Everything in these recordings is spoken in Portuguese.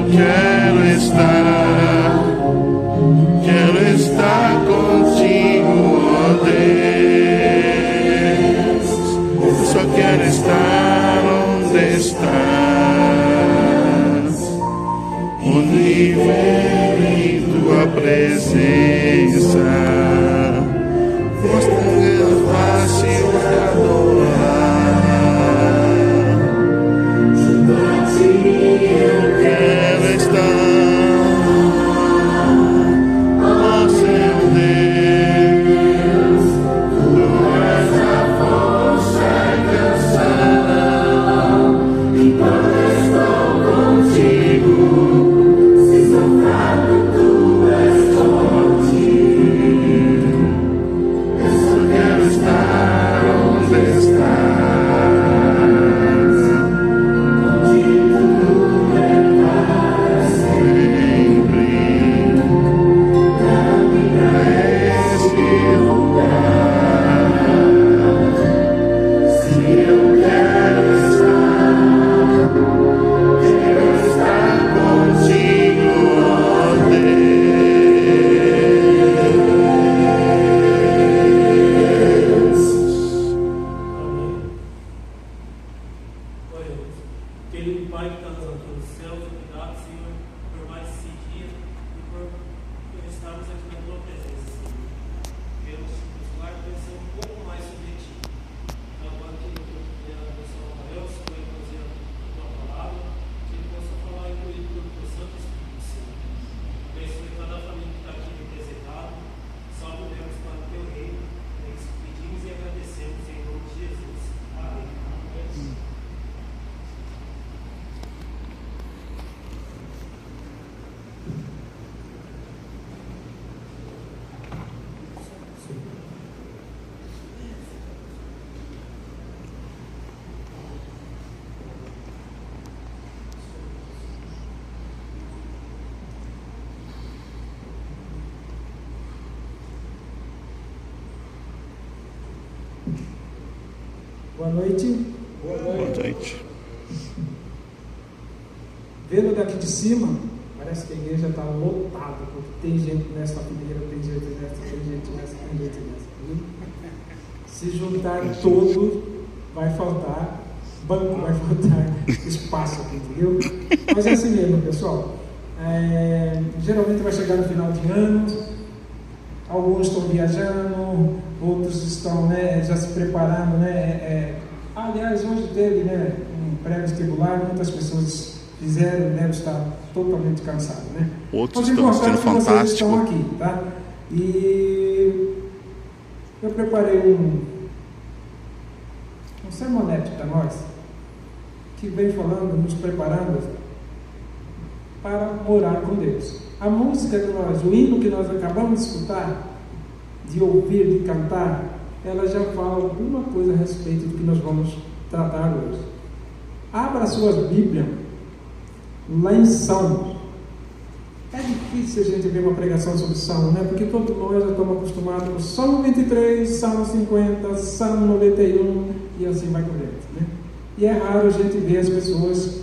quero estar contigo, ó Deus. Eu só quero estar onde estás, onde vem tua presença. Mostra que é fácil adorar. Eu quero estar, ó seu Deus. Tu és a força e canção, e quando estou contigo, se sou fraco, tu és forte. Eu só quero estar onde estás, contigo é para sempre. Dá-me pra esse lugar. Se eu quero estar contigo, ó Deus. Olha, querido Pai que está nos altos do céu, obrigado, Senhor, por mais esse dia e por estarmos aqui na tua presença, Senhor. Queremos nos guardar conhecer um pouco mais sobre ti. Agora que eu abençoe o Deus, que eu inclusive a tua palavra, que ele possa falar e incluir pelo teu Santo Espírito, Senhor. Abençoe toda a família que está aqui representada. Salve Deus para o teu reino. É isso que pedimos e agradecemos em nome de Jesus. Amém. Boa noite. Boa noite. Vendo daqui de cima, parece que a igreja está lotada, porque tem gente nessa fileira, tem gente nessa, tem gente nessa, tem gente nessa. Viu? Se juntar todos, vai faltar banco, vai faltar espaço aqui, entendeu? Mas é assim mesmo, pessoal. Geralmente vai chegar no final de ano, alguns estão viajando, outros estão, né, já se preparando, né? Aliás, hoje teve, né, um pré-vestibular, muitas pessoas fizeram, devem estar totalmente cansados, né? Outros Mas estão importante assistindo que vocês Fantástico. estão aqui, tá? E eu preparei um sermonete para nós, que vem falando, nos preparando para morar com Deus. A música que nós, o hino que nós acabamos de escutar, de ouvir, de cantar, ela já fala alguma coisa a respeito do que nós vamos tratar hoje. Abra suas Bíblias lá em Salmos. É difícil a gente ver uma pregação sobre Salmo, né? Porque todos nós já estamos acostumados com Salmo 23, Salmo 50, Salmo 91 e assim vai por dentro, né? E é raro a gente ver as pessoas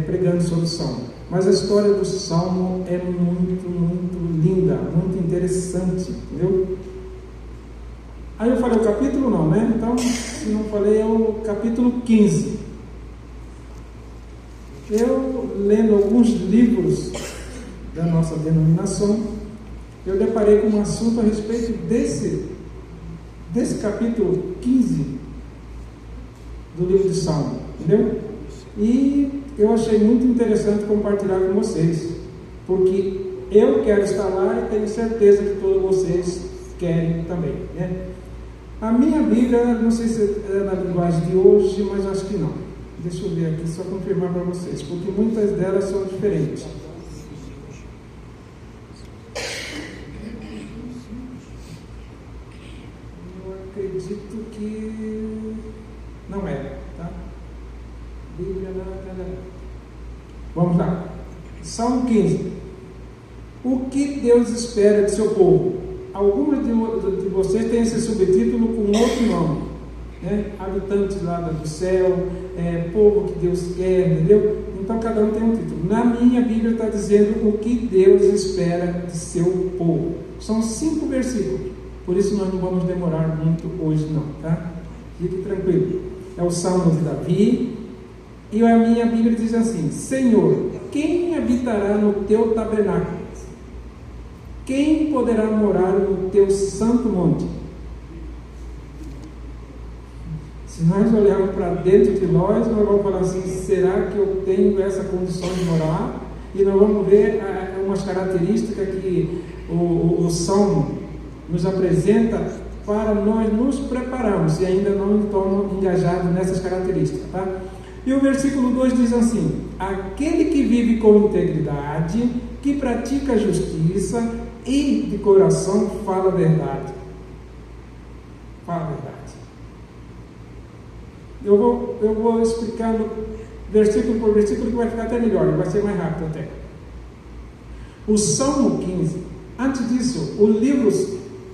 pregando sobre o Salmo. Mas a história do Salmo é muito, muito linda, muito interessante, entendeu? Aí eu falei o capítulo não, né? Então, se não falei, é o capítulo 15. Eu, lendo alguns livros da nossa denominação, eu deparei com um assunto a respeito desse capítulo 15 do livro de Salmo, entendeu? E eu achei muito interessante compartilhar com vocês, porque eu quero estar lá e tenho certeza que todos vocês querem também, né? A minha Bíblia, não sei se é na linguagem de hoje, mas acho que não. Deixa eu ver aqui, só confirmar para vocês, porque muitas delas são diferentes. Eu acredito que não é, tá? Bíblia, vamos lá. Salmo 15. O que Deus espera de seu povo? Algumas de vocês têm esse subtítulo com outro nome, né? Habitantes lá do céu, povo que Deus quer, entendeu? Então cada um tem um título. Na minha Bíblia está dizendo o que Deus espera de seu povo. São 5 versículos, por isso nós não vamos demorar muito hoje não, tá? Fique tranquilo. É o Salmo de Davi, e a minha Bíblia diz assim: Senhor, quem habitará no teu tabernáculo? Quem poderá morar no teu santo monte? Se nós olharmos para dentro de nós vamos falar assim: será que eu tenho essa condição de morar? E nós vamos ver umas características que o Salmo nos apresenta para nós nos prepararmos, e ainda não estamos engajados nessas características, tá? E o versículo 2 diz assim: aquele que vive com integridade, que pratica a justiça e de coração fala a verdade. Fala a verdade. Eu vou explicando versículo por versículo, que vai ficar até melhor, vai ser mais rápido até. O Salmo 15, antes disso, o livro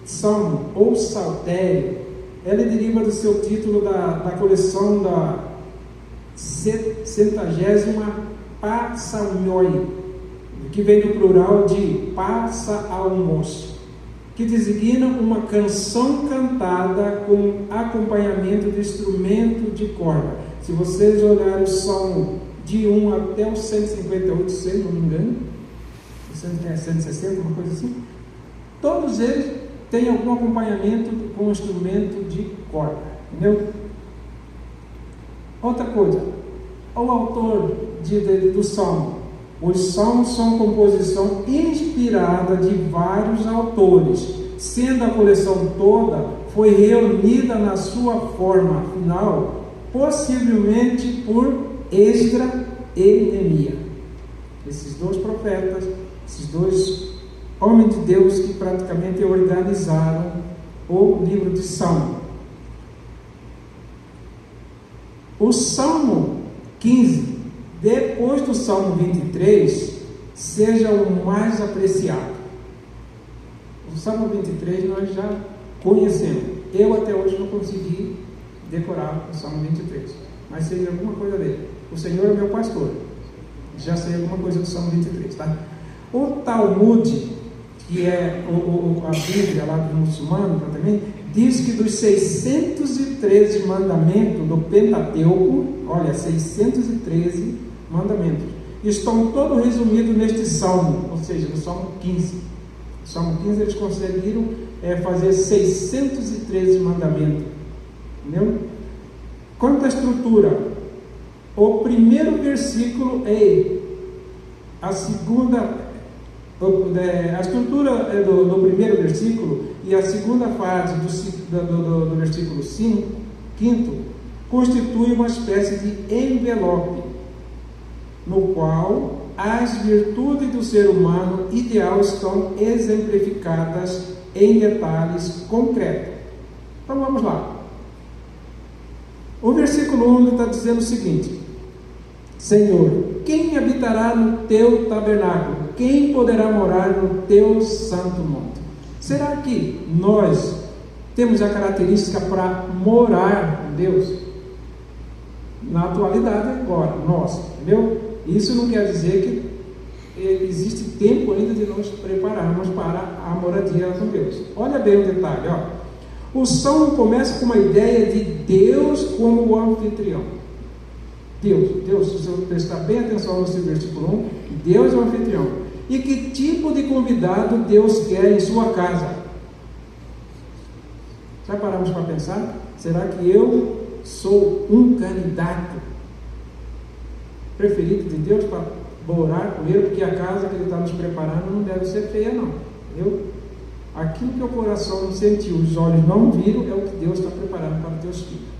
Salmo ou Saltério, ele deriva do seu título da coleção da 70ª Psalmioi, que vem do plural de Psalmos, que designa uma canção cantada com acompanhamento de instrumento de corda. Se vocês olharem o Salmo de 1 até o 158, se não me engano, 160, uma coisa assim, todos eles têm algum acompanhamento com instrumento de corda, entendeu? Outra coisa, o autor do Salmo. Os salmos são composição inspirada de vários autores, sendo a coleção toda foi reunida na sua forma final, possivelmente por Esdra e Neemias. Esses 2 profetas, esses 2 homens de Deus que praticamente organizaram o livro de Salmo. O Salmo 15, depois do Salmo 23, seja o mais apreciado. O Salmo 23 nós já conhecemos. Eu até hoje não consegui decorar o Salmo 23, mas sei alguma coisa dele. O Senhor é meu pastor, já sei alguma coisa do Salmo 23, tá? O Talmud, que é a Bíblia lá do muçulmano também, diz que dos 613 mandamentos do Pentateuco, olha, 613 mandamentos, estão todos resumidos neste Salmo, ou seja, no Salmo 15. No Salmo 15 eles conseguiram fazer 613 mandamentos, entendeu? Quanto à estrutura, o primeiro versículo é a segunda. A estrutura do primeiro versículo e a segunda parte do versículo 5 constitui uma espécie de envelope, no qual as virtudes do ser humano ideal estão exemplificadas em detalhes concretos. Então vamos lá. O versículo 1 está dizendo o seguinte: Senhor, quem habitará no teu tabernáculo? Quem poderá morar no teu santo monte? Será que nós temos a característica para morar com Deus? Na atualidade agora, nós, entendeu? Isso não quer dizer que existe tempo ainda de nós prepararmos para a moradia com Deus. Olha bem o detalhe, ó. O Salmo começa com uma ideia de Deus como o anfitrião. Deus, se você prestar bem atenção nesse versículo 1, Deus é o anfitrião. E que tipo de convidado Deus quer em sua casa? Já paramos para pensar? Será que eu sou um candidato preferido de Deus para morar com Ele? Porque a casa que Ele está nos preparando não deve ser feia, não. Entendeu? Aquilo que o coração não sentiu, os olhos não viram, é o que Deus está preparando para os teus filhos.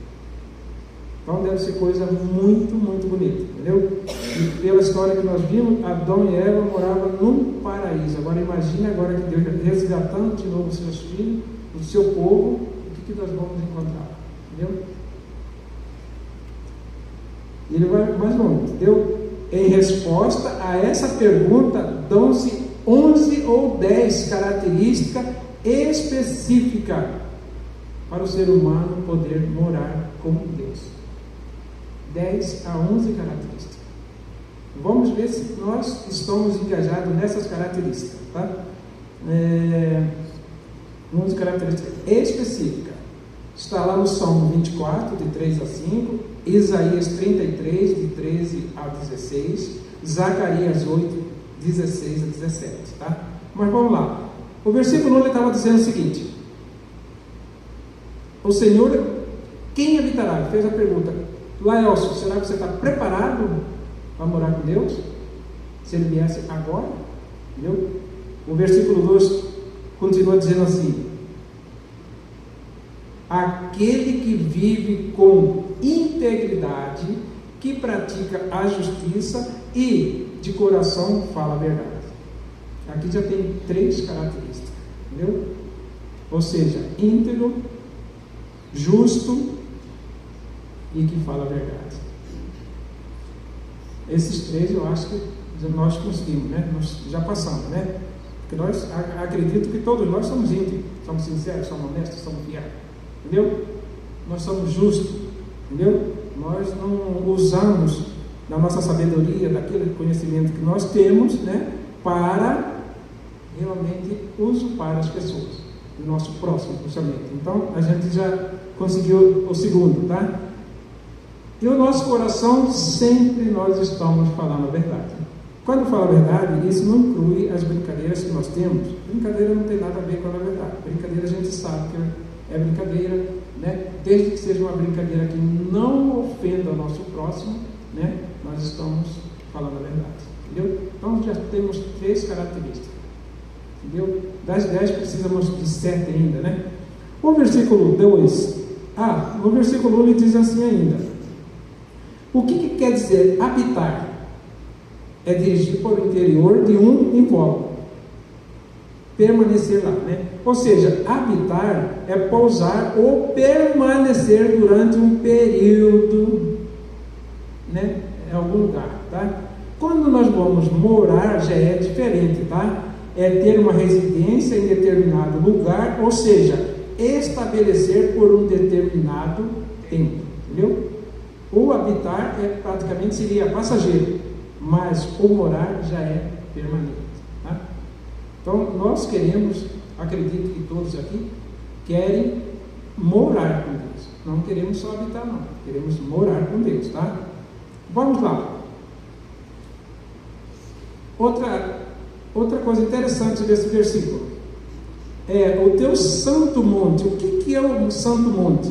Então deve ser coisa muito, muito bonita, entendeu? E pela história que nós vimos, Adão e Eva moravam num paraíso. Agora imagine agora que Deus está resgatando de novo os seus filhos, o seu povo, o que nós vamos encontrar, entendeu? E ele vai mais longe, entendeu? Em resposta a essa pergunta, dão-se 11 ou 10 características específicas para o ser humano poder morar com Deus. 10 a 11 características. Vamos ver se nós estamos engajados nessas características, tá? Uma característica específica. Está lá no Salmo 24, de 3 a 5, Isaías 33, de 13 a 16, Zacarias 8, 16 a 17, tá? Mas vamos lá. O versículo 1 ele estava dizendo o seguinte: o Senhor, quem habitará? Ele fez a pergunta: Laelcio, será que você está preparado para morar com Deus? Se ele viesse agora? Entendeu? O versículo 2 continua dizendo assim: aquele que vive com integridade, que pratica a justiça e de coração fala a verdade. Aqui já tem 3 características, entendeu? Ou seja, íntegro, justo e que fala a verdade. Esses 3 eu acho que nós conseguimos, né? Nós já passamos, né? Porque nós acredito que todos nós somos íntegros, somos sinceros, somos honestos, somos fiéis, entendeu? Nós somos justos, entendeu? Nós não usamos da nossa sabedoria, daquele conhecimento que nós temos, né? Para realmente usurpar as pessoas, o nosso próximo, principalmente. Então a gente já conseguiu o segundo, tá? E o nosso coração, sempre nós estamos falando a verdade. Quando fala a verdade, isso não inclui as brincadeiras que nós temos. Brincadeira não tem nada a ver com a verdade. Brincadeira a gente sabe que é brincadeira, né? Desde que seja uma brincadeira que não ofenda o nosso próximo, né? Nós estamos falando a verdade, entendeu? Então já temos 3 características, entendeu? Das 10 precisamos de 7 ainda, né? O versículo 2, no versículo 1 ele diz assim ainda: o que quer dizer habitar? É dirigir para o interior de um invólucro, permanecer lá, né? Ou seja, habitar é pousar ou permanecer durante um período, né? Em algum lugar, tá? Quando nós vamos morar já é diferente, tá? É ter uma residência em determinado lugar, ou seja, estabelecer por um determinado tempo, entendeu? O habitar praticamente seria passageiro, mas o morar já é permanente, tá? Então nós queremos, acredito que todos aqui querem morar com Deus, não queremos só habitar não, queremos morar com Deus, tá? Vamos lá. Outra coisa interessante desse versículo é o teu santo monte. O que é o santo monte?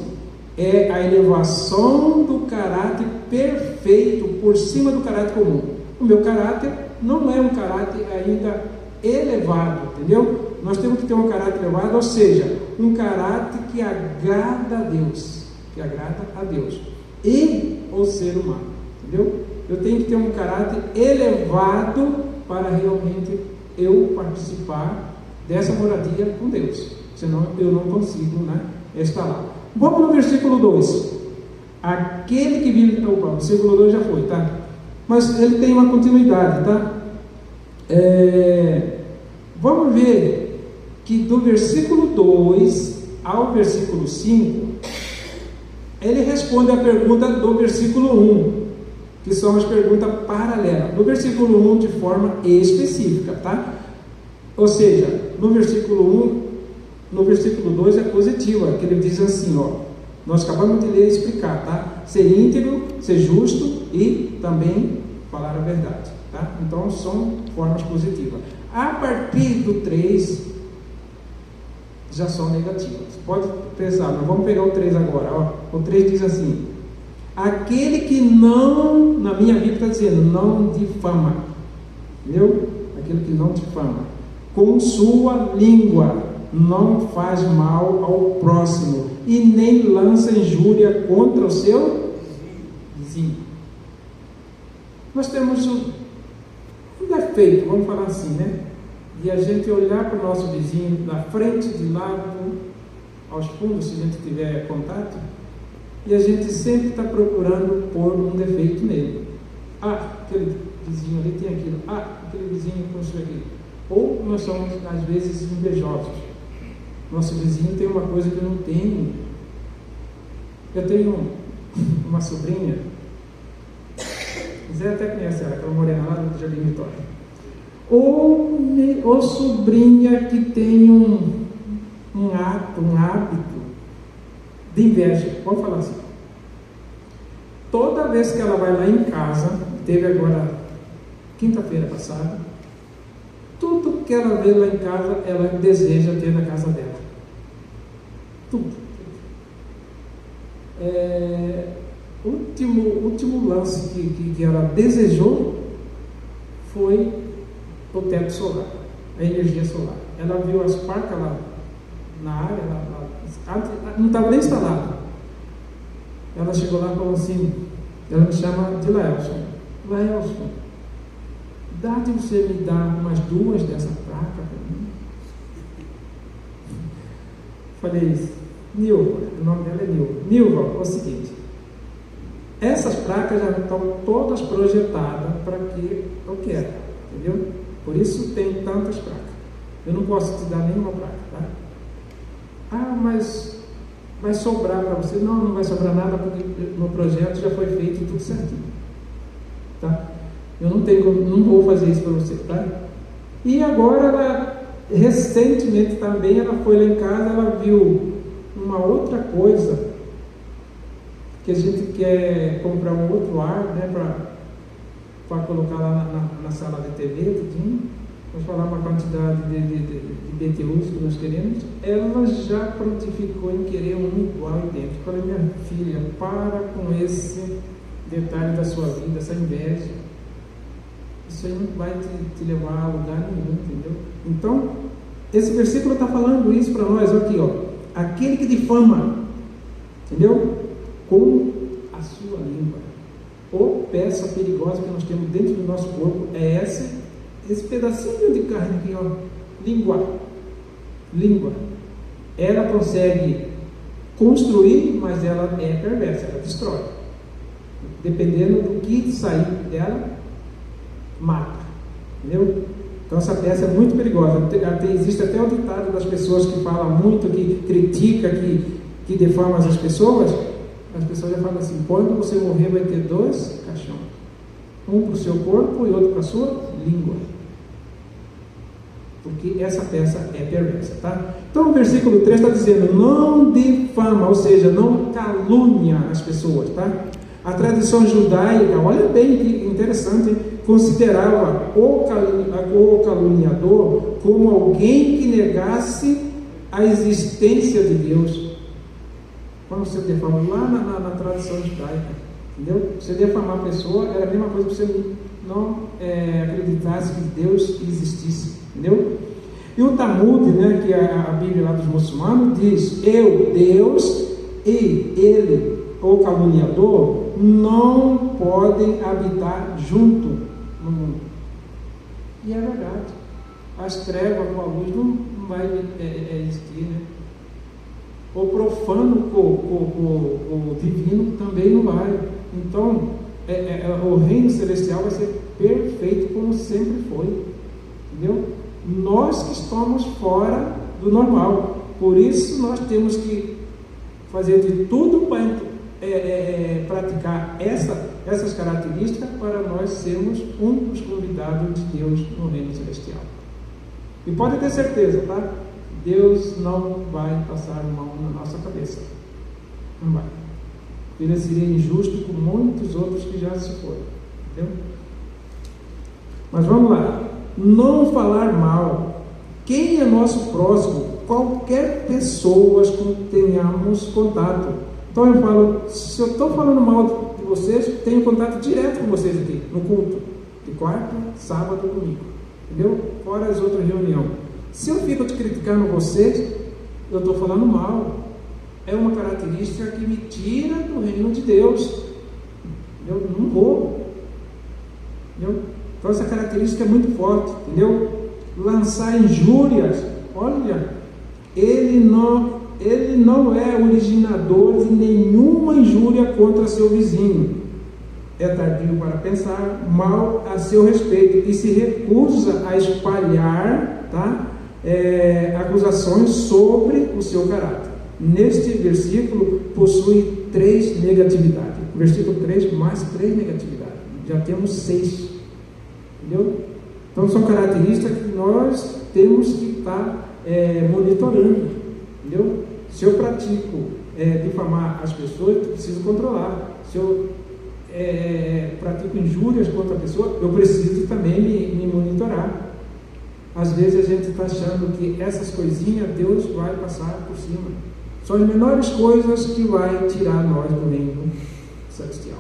É a elevação do caráter perfeito por cima do caráter comum. O meu caráter não é um caráter ainda elevado, entendeu? Nós temos que ter um caráter elevado, ou seja, um caráter que agrada a Deus, e o ser humano, entendeu? Eu tenho que ter um caráter elevado para realmente eu participar dessa moradia com Deus, senão eu não consigo, né, estar lá. Vamos no versículo 2. Aquele que vive... o versículo 2 já foi, tá? Mas ele tem uma continuidade, tá? Vamos ver que do versículo 2 ao versículo 5, ele responde a pergunta do versículo 1, que são as perguntas paralelas. No versículo 1 de forma específica, tá? Ou seja, no versículo 1, no versículo 2 é positiva, que ele diz assim, ó, nós acabamos de ler e explicar, tá? Ser íntegro, ser justo e também falar a verdade, tá? Então são formas positivas. A partir do 3 já são negativas. Pode pensar, mas vamos pegar o 3 agora, ó. O 3 diz assim: aquele que não, na minha Bíblia está dizendo, não difama, entendeu? Aquele que não difama, com sua língua não faz mal ao próximo e nem lança injúria contra o seu vizinho. Nós temos um defeito, vamos falar assim, né? De a gente olhar para o nosso vizinho da frente, de lado, aos fundos, se a gente tiver contato, e a gente sempre está procurando pôr um defeito nele. Aquele vizinho ali tem aquilo. Aquele vizinho construiu aquilo. Ou nós somos, às vezes, invejosos. Nosso vizinho tem uma coisa que eu não tenho. Eu tenho uma sobrinha Zé até conhece ela, aquela morena lá do Jardim Vitória. Ou sobrinha que tem um hábito de inveja, vamos falar assim. Toda vez que ela vai lá em casa, teve agora quinta-feira passada, tudo que ela vê lá em casa, ela deseja ter na casa dela. Tudo. Último lance que ela desejou foi o teto solar, a energia solar. Ela viu as placas lá na área, não estava nem instalada. Ela chegou lá e falou assim, ela me chama de Laelson. Laelson, dá de você me dar umas 2 dessa placa para mim? Falei, Nilva, o nome dela é Nilva. Nilva, é o seguinte, essas placas já estão todas projetadas para que eu quero, entendeu? Por isso tem tantas placas. Eu não posso te dar nenhuma placa, tá? Ah, mas vai sobrar para você? Não, não vai sobrar nada, porque no projeto já foi feito tudo certinho, tá? Eu não vou fazer isso para você, tá? E agora, recentemente também, ela foi lá em casa, ela viu uma outra coisa, que a gente quer comprar um outro ar, né, para colocar lá na sala de TV, tudinho. Vamos falar uma quantidade de BTUs que nós queremos. Ela já prontificou em querer um igual idêntico. Falei, minha filha, para com esse detalhe da sua vida, essa inveja. Isso aí não vai te levar a lugar nenhum, entendeu? Então, esse versículo está falando isso para nós, aqui, ó. Aquele que difama, entendeu? Com a sua língua. Ou peça perigosa que nós temos dentro do nosso corpo é esse pedacinho de carne aqui, ó. Língua. Ela consegue construir, mas ela é perversa, ela destrói. Dependendo do que sair dela, mata. Entendeu? Então essa peça é muito perigosa. Existe até o ditado das pessoas que falam muito, que critica, que defama as pessoas. As pessoas já falam assim, quando você morrer vai ter 2 caixões. Um para o seu corpo e outro para a sua língua. Porque essa peça é perversa, tá? Então o versículo 3 está dizendo, não difama, ou seja, não calúnia as pessoas, tá? A tradição judaica, olha bem que interessante, considerava o caluniador como alguém que negasse a existência de Deus. Quando você defama lá na tradição judaica, entendeu? Você defamar a pessoa era a mesma coisa que você não acreditasse que Deus existisse, entendeu? E o Talmud, né, que é a Bíblia lá dos muçulmanos, diz, eu, Deus, e ele, o caluniador, não podem habitar junto no mundo. E é verdade. As trevas com a luz não vai existir, né? O profano com o divino também não vai. Então, o reino celestial vai ser perfeito como sempre foi. Entendeu? Nós que estamos fora do normal. Por isso nós temos que fazer de tudo para praticar essas características para nós sermos um dos convidados de Deus no reino celestial. E pode ter certeza, tá? Deus não vai passar mão na nossa cabeça. Não vai. Ele seria injusto com muitos outros que já se foram. Entendeu? Mas vamos lá. Não falar mal. Quem é nosso próximo? Qualquer pessoa com que tenhamos contato. Então eu falo, se eu estou falando mal de vocês, tenho contato direto com vocês aqui, no culto. De quarta, sábado, domingo. Entendeu? Fora as outras reuniões. Se eu fico te criticando vocês, eu estou falando mal. É uma característica que me tira do reino de Deus. Eu não vou. Entendeu? Então essa característica é muito forte. Entendeu? Lançar injúrias. Olha, ele não é originador de nenhuma injúria contra seu vizinho. É tardio para pensar mal a seu respeito e se recusa a espalhar, tá? Acusações sobre o seu caráter. Neste versículo possui 3 negatividades. Versículo 3 mais 3 negatividades. já temos 6. Entendeu? Então são características que nós temos que estar monitorando. Entendeu? Se eu pratico difamar as pessoas, eu preciso controlar. Se eu pratico injúrias contra a pessoa, eu preciso também me monitorar. Às vezes a gente está achando que essas coisinhas Deus vai passar por cima. São as menores coisas que vai tirar nós do reino celestial.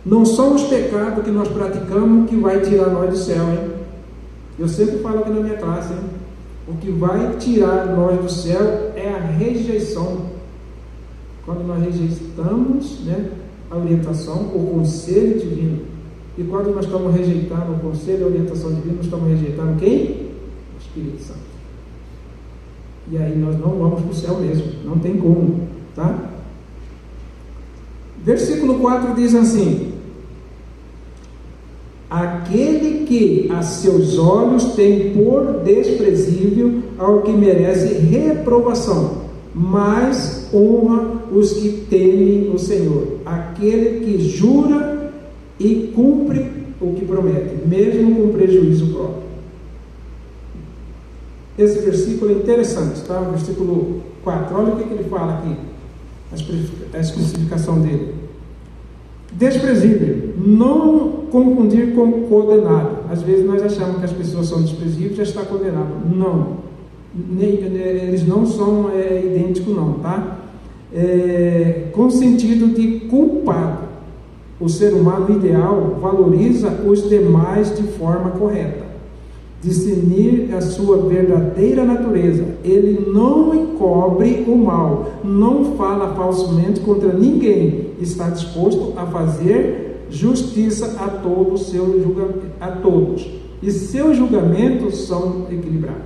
Não são os pecados que nós praticamos que vai tirar nós do céu, hein? Eu sempre falo aqui na minha classe, hein? O que vai tirar nós do céu é a rejeição. Quando nós rejeitamos, né, a orientação, o conselho divino. E quando nós estamos rejeitando o conselho e a orientação divina, nós estamos rejeitando quem? O Espírito Santo. E aí nós não vamos para o céu mesmo, não tem como, tá? Versículo 4 diz assim: aquele que a seus olhos tem por desprezível ao que merece reprovação, mas honra os que temem o Senhor, aquele que jura e cumpre o que promete, mesmo com prejuízo próprio. Esse versículo é interessante, tá? O versículo 4, olha o que ele fala aqui, a especificação dele. Desprezível, não confundir com condenado. Às vezes nós achamos que as pessoas são desprezíveis e já está condenado. Não, eles não são idênticos não, tá? Com sentido de culpado. O ser humano ideal valoriza os demais de forma correta, discernir a sua verdadeira natureza. Ele não encobre o mal, não fala falsamente contra ninguém, está disposto a fazer justiça a todos, e seus julgamentos são equilibrados.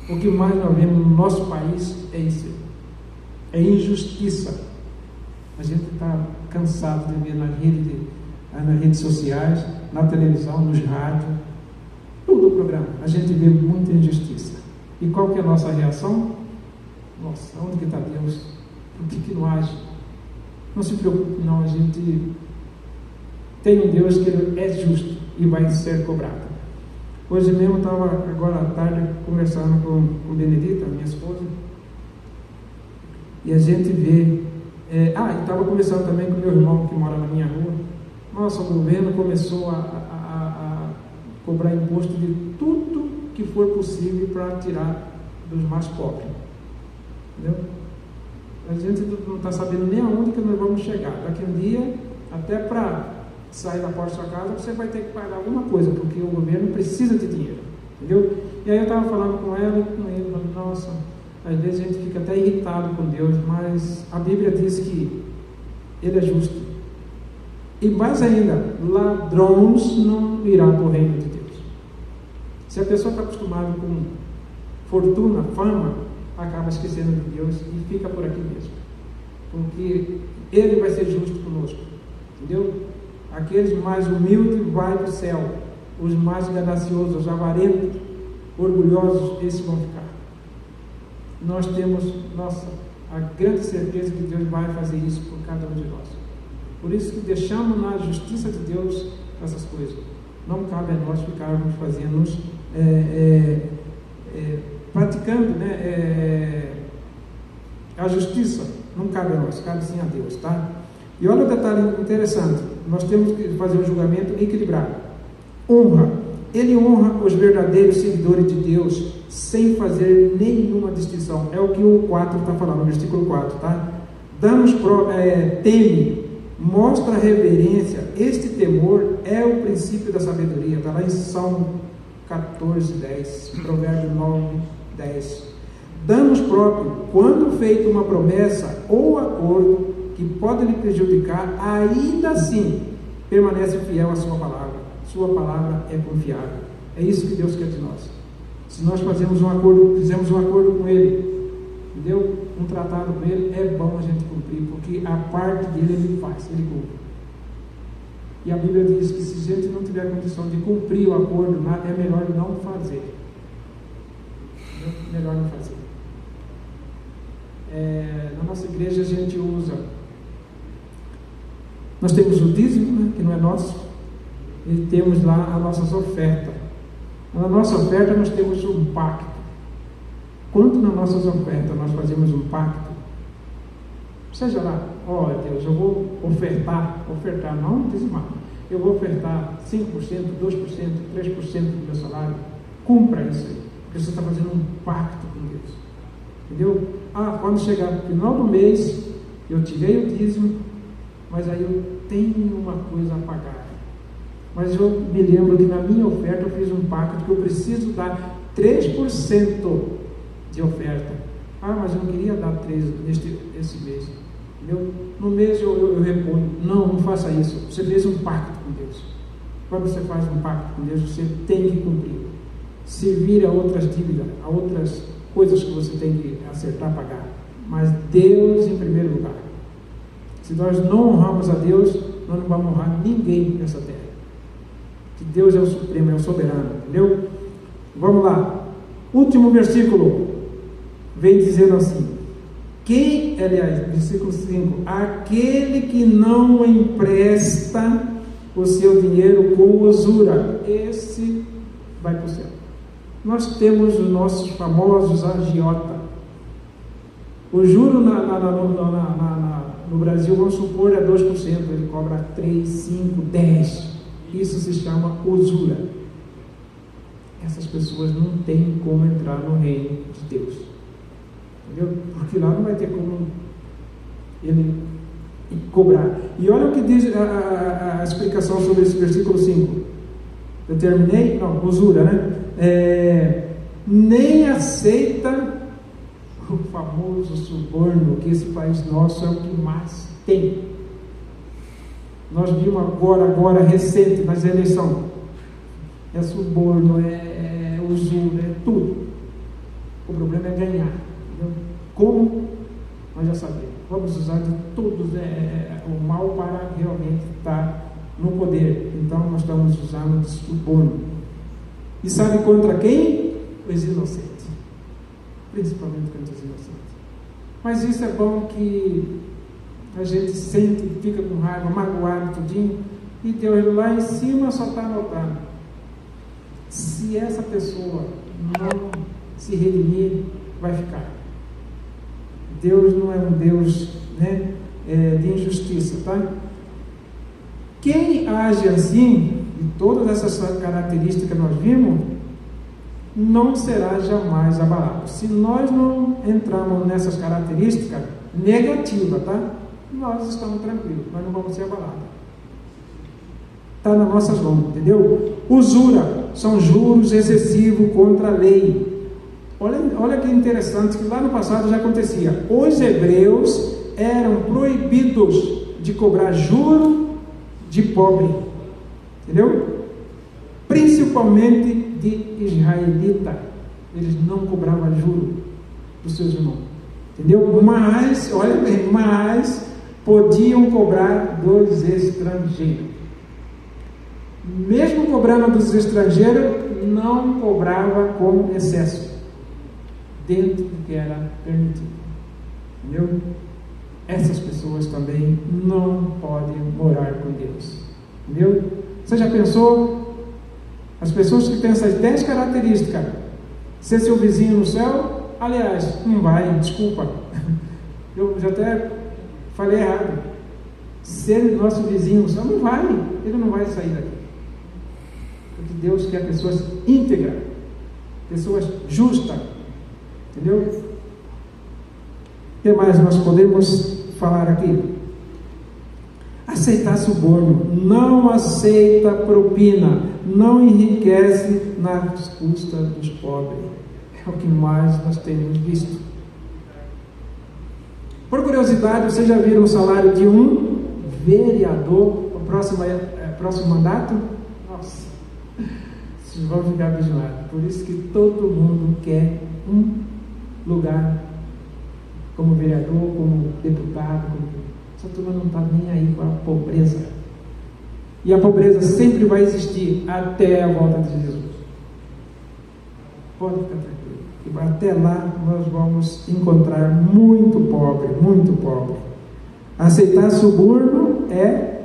O que mais nós vemos no nosso país é isso, é injustiça. A gente está cansado de ver nas redes sociais, na televisão, nos rádios, todo o programa. A gente vê muita injustiça. E qual que é a nossa reação? Nossa, onde que está Deus? Por que não age? Não se preocupe não, a gente tem um Deus que é justo e vai ser cobrado. Hoje mesmo estava, agora à tarde, conversando com Benedita, minha esposa, e a gente vê. E estava conversando também com meu irmão que mora na minha rua. Nossa, o governo começou a cobrar imposto de tudo que for possível para tirar dos mais pobres. Entendeu? A gente não está sabendo nem aonde que nós vamos chegar. Daqui um dia, até para sair da porta da sua casa, você vai ter que pagar alguma coisa, porque o governo precisa de dinheiro. Entendeu? E aí eu estava falando com ela e com ele, falando, nossa, às vezes a gente fica até irritado com Deus, mas a Bíblia diz que Ele é justo. E mais ainda, ladrões não irão para o reino de Deus. Se a pessoa está acostumada com fortuna, fama, acaba esquecendo de Deus e fica por aqui mesmo. Porque Ele vai ser justo conosco. Entendeu? Aqueles mais humildes vão para o céu. Os mais gananciosos, os avarentos, orgulhosos, esses vão ficar. Nós temos, a grande certeza que Deus vai fazer isso por cada um de nós. Por isso que deixamos na justiça de Deus essas coisas. Não cabe a nós ficarmos fazendo, praticando, a justiça. Não cabe a nós, cabe sim a Deus, tá? E olha o detalhe interessante. Nós temos que fazer um julgamento equilibrado. Honra. Ele honra os verdadeiros seguidores de Deus sem fazer nenhuma distinção. É o que o 4 está falando, no versículo 4, tá? Teme, mostra reverência. Este temor é o princípio da sabedoria. Está lá em Salmo 14, 10, Provérbio 9, 10. Danos próprios, quando feita uma promessa ou acordo que pode lhe prejudicar, ainda assim permanece fiel à sua palavra. Sua palavra é confiável. É isso que Deus quer de nós. Se nós fizemos um acordo com Ele, entendeu? Um tratado com Ele, é bom a gente cumprir, porque a parte dele Ele faz, Ele cumpre. E a Bíblia diz que se a gente não tiver condição de cumprir o acordo, é melhor não fazer. É melhor não fazer. Na nossa igreja a gente usa, nós temos o dízimo, né, que não é nosso, e temos lá as nossas ofertas. Na nossa oferta nós temos um pacto. Quanto nas nossas ofertas nós fazemos um pacto? Seja lá, ó Deus, eu vou ofertar não dizimar, eu vou ofertar 5%, 2%, 3% do meu salário. Cumpra isso aí, porque você está fazendo um pacto com Deus. Entendeu? Quando chegar no final do mês, eu tirei o dízimo, mas aí eu tenho uma coisa a pagar. Mas eu me lembro que na minha oferta eu fiz um pacto que eu preciso dar 3% de oferta. Mas eu não queria dar 3% esse mês. Entendeu? No mês eu reponho. Não faça isso. Você fez um pacto com Deus. Quando você faz um pacto com Deus, você tem que cumprir. Se vira a outras dívidas, a outras coisas que você tem que acertar, pagar. Mas Deus em primeiro lugar. Se nós não honramos a Deus, nós não vamos honrar ninguém nessa terra. Que Deus é o supremo, é o soberano, entendeu? Vamos lá. Último versículo. Vem dizendo assim. Versículo 5. Aquele que não empresta o seu dinheiro com usura, esse vai para o céu. Nós temos os nossos famosos agiota. O juro no Brasil, vamos supor, é 2%. Ele cobra 3, 5, 10%. Isso se chama usura. Essas pessoas não têm como entrar no reino de Deus. Entendeu? Porque lá não vai ter como ele cobrar. E olha o que diz a explicação sobre esse versículo 5. Eu terminei? Não, usura, né? Nem aceita o famoso suborno, que esse país nosso é o que mais tem. Nós vimos agora recente, nas eleições. É suborno, é usura, é tudo. O problema é ganhar. Entendeu? Como? Nós já sabemos. Vamos usar de todos o mal para realmente estar no poder. Então nós estamos usando de suborno. E sabe contra quem? Os inocentes. Principalmente contra os inocentes. Mas isso é bom que a gente sente, fica com raiva, magoado, tudinho, e Deus lá em cima só está anotando. Se essa pessoa não se redimir, vai ficar. Deus não é um Deus, né, de injustiça, tá? Quem age assim, e todas essas características que nós vimos, não será jamais abalado. Se nós não entrarmos nessas características negativas, tá? Nós estamos tranquilos, nós não vamos ser abalados. Está nas nossas mãos, entendeu? Usura são juros excessivos contra a lei. Olha que interessante, que lá no passado já acontecia. Os hebreus eram proibidos de cobrar juro de pobre, entendeu? Principalmente de israelita. Eles não cobravam juro dos seus irmãos, entendeu? Mas, olha bem, podiam cobrar dos estrangeiros. Mesmo cobrando dos estrangeiros, não cobrava com excesso, dentro do que era permitido. Entendeu? Essas pessoas também não podem morar com Deus. Entendeu? Você já pensou? As pessoas que têm essas 10 características, ser seu vizinho no céu, aliás, não vai, desculpa. Eu já até falei errado. Ser nosso vizinho no céu, não vai, ele não vai sair daqui. Porque Deus quer pessoas íntegras, pessoas justas, entendeu? O que mais nós podemos falar aqui? Aceitar suborno, não aceita propina, não enriquece nas custas dos pobres. É o que mais nós temos visto. Por curiosidade, vocês já viram o salário de um vereador no próximo mandato? Nossa, vocês vão ficar vigilados. Por isso que todo mundo quer um lugar como vereador, como deputado. Essa turma não está nem aí com a pobreza. E a pobreza sempre vai existir até a volta de Jesus. Pode ficar tranquilo. Até lá nós vamos encontrar muito pobre, muito pobre. Aceitar suborno é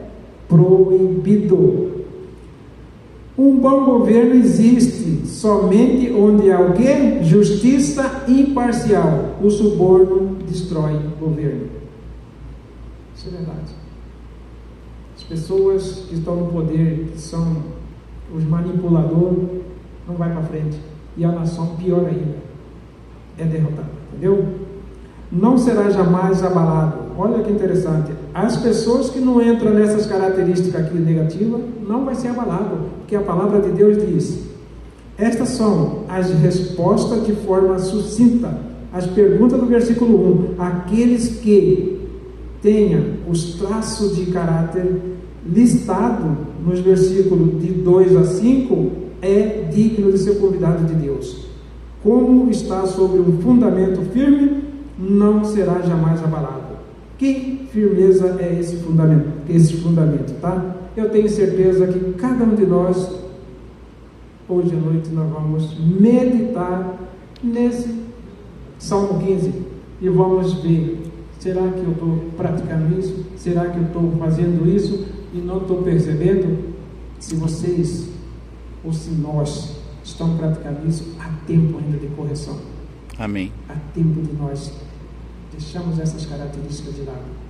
proibido. Um bom governo existe somente onde há o quê? Justiça imparcial. O suborno destrói o governo. Isso é verdade. As pessoas que estão no poder, que são os manipuladores, não vai para frente. E a nação, pior ainda, é derrotada. Entendeu? Não será jamais abalado. Olha que interessante. As pessoas que não entram nessas características aqui negativas, não vai ser abalado, porque a palavra de Deus diz: estas são as respostas de forma sucinta às perguntas do versículo 1. Aqueles que tenham os traços de caráter listado nos versículos de 2 a 5 é digno de ser convidado de Deus. Como está sobre um fundamento firme, não será jamais abalado. Que firmeza é esse fundamento, tá? Eu tenho certeza que cada um de nós, hoje à noite, nós vamos meditar nesse Salmo 15 e vamos ver, será que eu estou praticando isso? Será que eu estou fazendo isso e não estou percebendo? Se vocês ou se nós estamos praticando isso, há tempo ainda de correção. Amém. Há tempo de nós deixarmos essas características de lado.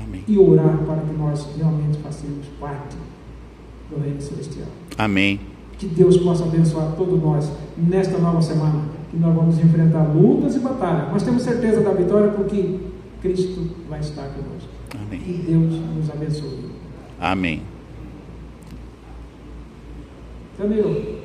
Amém. E orar para que nós realmente façamos parte do reino celestial. Amém. Que Deus possa abençoar todos nós nesta nova semana, que nós vamos enfrentar lutas e batalhas, mas temos certeza da vitória porque Cristo vai estar conosco. Amém. Que Deus nos abençoe. Amém. Camilo.